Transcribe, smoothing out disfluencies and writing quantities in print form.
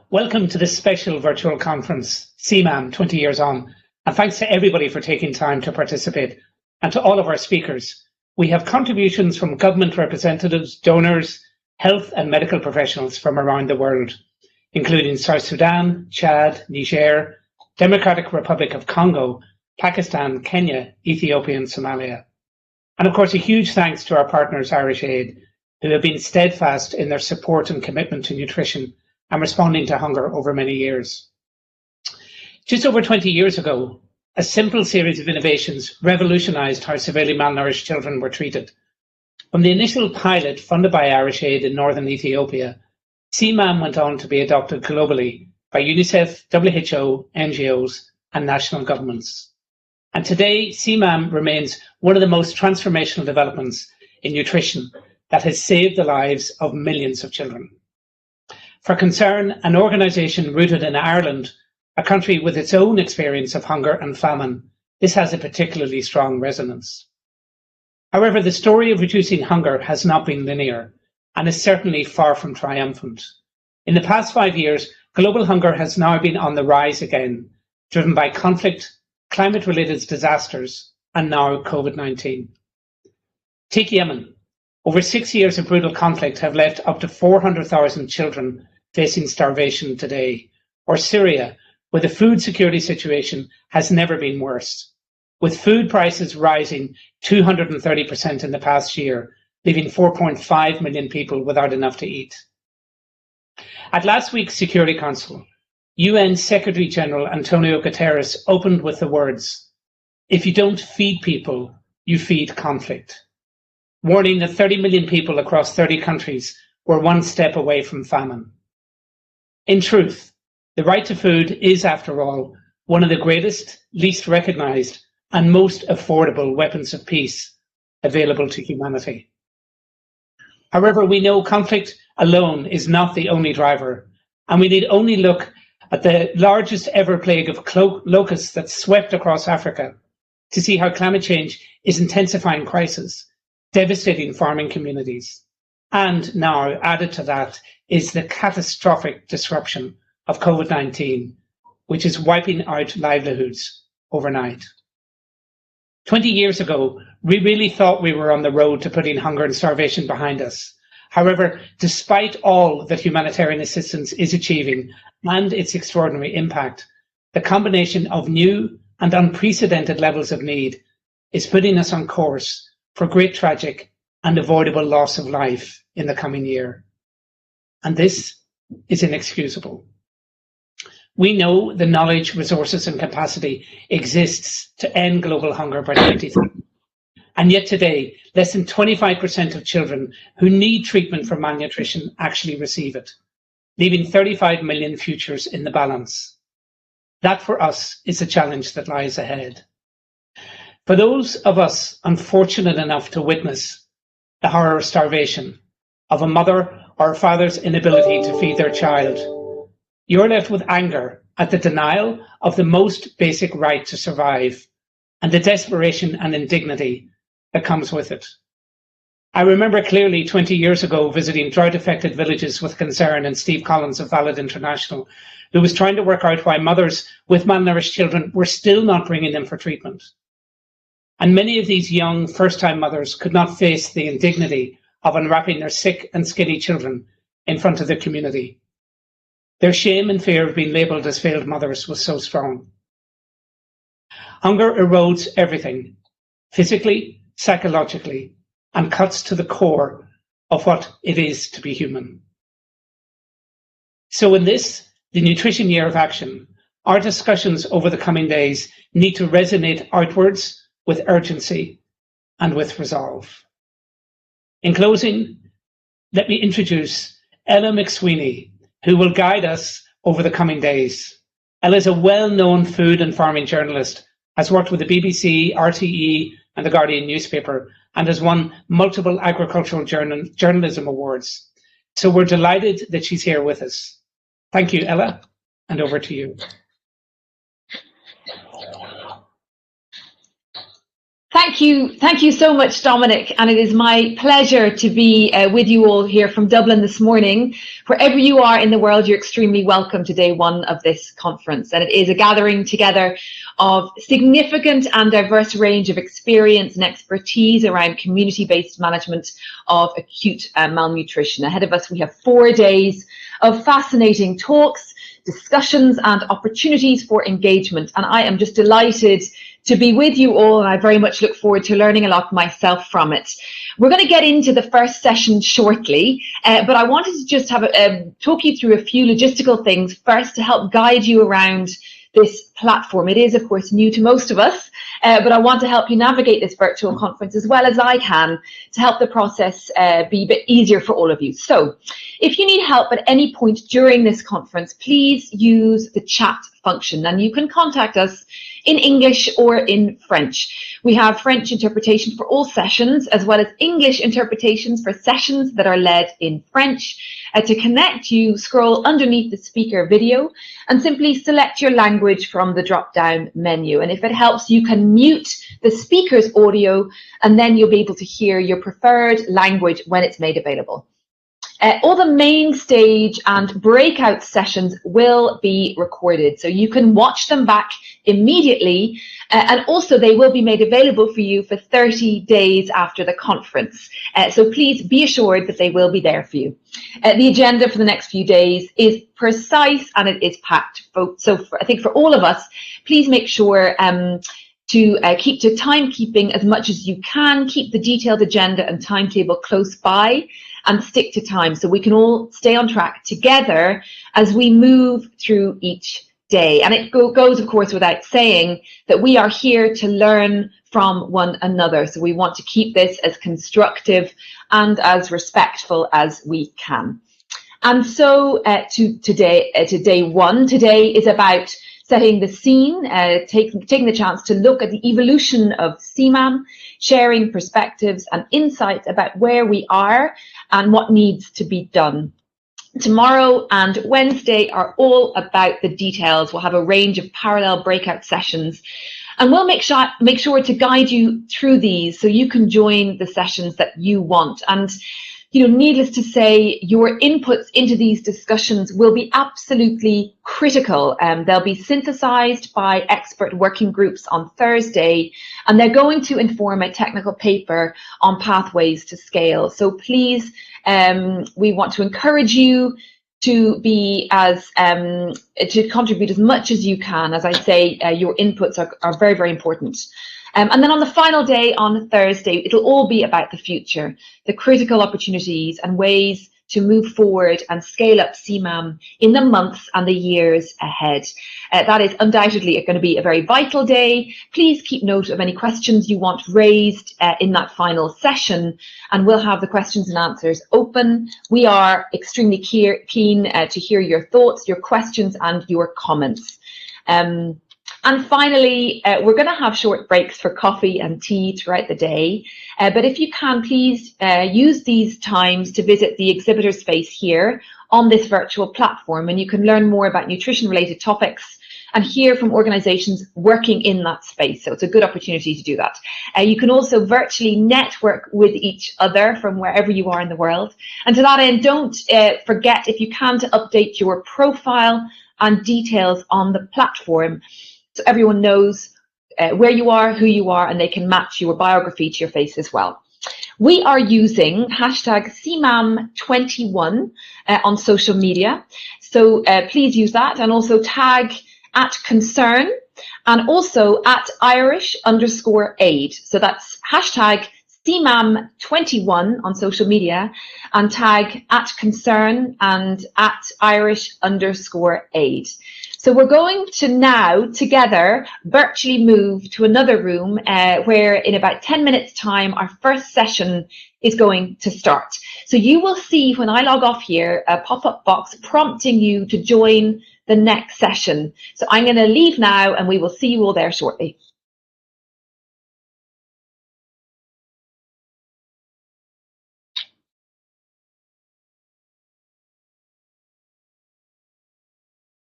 Welcome to this special virtual conference, CMAM 20 Years On, and thanks to everybody for taking time to participate, and to all of our speakers. We have contributions from government representatives, donors, health and medical professionals from around the world, including South Sudan, Chad, Niger, Democratic Republic of Congo, Pakistan, Kenya, Ethiopia and Somalia. And of course, a huge thanks to our partners, Irish Aid, who have been steadfast in their support and commitment to nutrition and responding to hunger over many years. Just over 20 years ago, a simple series of innovations revolutionised how severely malnourished children were treated. From the initial pilot funded by Irish Aid in northern Ethiopia, CMAM went on to be adopted globally by UNICEF, WHO, NGOs and national governments. And today, CMAM remains one of the most transformational developments in nutrition that has saved the lives of millions of children. For Concern, an organisation rooted in Ireland, a country with its own experience of hunger and famine, this has a particularly strong resonance. However, the story of reducing hunger has not been linear and is certainly far from triumphant. In the past 5 years, global hunger has now been on the rise again, driven by conflict, climate-related disasters, and now COVID-19. Take Yemen. Over 6 years of brutal conflict have left up to 400,000 children facing starvation today. Or Syria, where the food security situation has never been worse, with food prices rising 230% in the past year, leaving 4.5 million people without enough to eat. At last week's Security Council, UN Secretary General Antonio Guterres opened with the words, "If you don't feed people, you feed conflict," warning that 30 million people across 30 countries were one step away from famine. In truth, the right to food is, after all, one of the greatest, least recognised, and most affordable weapons of peace available to humanity. However, we know conflict alone is not the only driver, and we need only look at the largest ever plague of locusts that swept across Africa to see how climate change is intensifying crisis, devastating farming communities. And now, added to that, is the catastrophic disruption of COVID-19, which is wiping out livelihoods overnight. 20 years ago, we really thought we were on the road to putting hunger and starvation behind us. However, despite all that humanitarian assistance is achieving and its extraordinary impact, the combination of new and unprecedented levels of need is putting us on course for great tragic and avoidable loss of life in the coming year. And this is inexcusable. We know the knowledge, resources and capacity exists to end global hunger by 2030. And yet today, less than 25% of children who need treatment for malnutrition actually receive it, leaving 35 million futures in the balance. That for us is the challenge that lies ahead. For those of us unfortunate enough to witness the horror of starvation, of a mother or a father's inability to feed their child, you're left with anger at the denial of the most basic right to survive and the desperation and indignity that comes with it. I remember clearly 20 years ago visiting drought-affected villages with Concern and Steve Collins of Valid International, who was trying to work out why mothers with malnourished children were still not bringing them for treatment. And many of these young first-time mothers could not face the indignity of unwrapping their sick and skinny children in front of the community. Their shame and fear of being labelled as failed mothers was so strong. Hunger erodes everything, physically, psychologically, and cuts to the core of what it is to be human. So in this, the Nutrition Year of Action, our discussions over the coming days need to resonate outwards with urgency and with resolve. In closing, let me introduce Ella McSweeney, who will guide us over the coming days. Ella is a well-known food and farming journalist, has worked with the BBC, RTE and the Guardian newspaper, and has won multiple agricultural journalism awards. So we're delighted that she's here with us. Thank you, Ella, and over to you. Thank you so much, Dominic, and it is my pleasure to be with you all here from Dublin this morning. Wherever you are in the world, you're extremely welcome to day one of this conference, and it is a gathering together of significant and diverse range of experience and expertise around community-based management of acute malnutrition. Ahead of us, we have 4 days of fascinating talks, discussions and opportunities for engagement, and I am just delighted to be with you all, and I very much look forward to learning a lot myself from it. We're going to get into the first session shortly, but I wanted to just have talk you through a few logistical things first to help guide you around this platform. It is, of course, new to most of us, but I want to help you navigate this virtual conference as well as I can to help the process be a bit easier for all of you. So if you need help at any point during this conference, please use the chat function, and you can contact us in English or in French. We have French interpretation for all sessions, as well as English interpretations for sessions that are led in French. To connect, you scroll underneath the speaker video and simply select your language from the drop-down menu. And if it helps, you can mute the speaker's audio, and then you'll be able to hear your preferred language when it's made available. All the main stage and breakout sessions will be recorded, so you can watch them back immediately, and also they will be made available for you for 30 days after the conference. So please be assured that they will be there for you. The agenda for the next few days is precise and it is packed. So I think for all of us, please make sure to keep to timekeeping as much as you can. Keep the detailed agenda and timetable close by and stick to time so we can all stay on track together as we move through each day. And it goes, of course, without saying that we are here to learn from one another. So we want to keep this as constructive and as respectful as we can. And so to day one, today is about setting the scene, taking the chance to look at the evolution of CMAM, sharing perspectives and insights about where we are and what needs to be done. Tomorrow and Wednesday are all about the details. We'll have a range of parallel breakout sessions, and we'll make sure to guide you through these so you can join the sessions that you want. And needless to say, your inputs into these discussions will be absolutely critical. They'll be synthesized by expert working groups on Thursday, and they're going to inform a technical paper on pathways to scale. So please, we want to encourage you to be to contribute as much as you can. As I say, your inputs are very, very important. And then on the final day, on Thursday, it'll all be about the future, the critical opportunities and ways to move forward and scale up CMAM in the months and the years ahead. That is undoubtedly going to be a very vital day. Please keep note of any questions you want raised in that final session, and we'll have the questions and answers open. We are extremely keen to hear your thoughts, your questions and your comments. And finally, we're going to have short breaks for coffee and tea throughout the day. But if you can, please use these times to visit the exhibitor space here on this virtual platform, and you can learn more about nutrition-related topics and hear from organisations working in that space. So it's a good opportunity to do that. You can also virtually network with each other from wherever you are in the world. And to that end, don't forget, if you can, to update your profile and details on the platform, so everyone knows where you are, who you are, and they can match your biography to your face as well. We are using hashtag CMAM2021 on social media. So please use that, and also tag @concern and also @Irish_aid. So that's hashtag CMAM21 on social media and tag @concern and @Irish_aid. So we're going to now together virtually move to another room where in about 10 minutes time our first session is going to start. So you will see when I log off here a pop-up box prompting you to join the next session. So I'm going to leave now and we will see you all there shortly.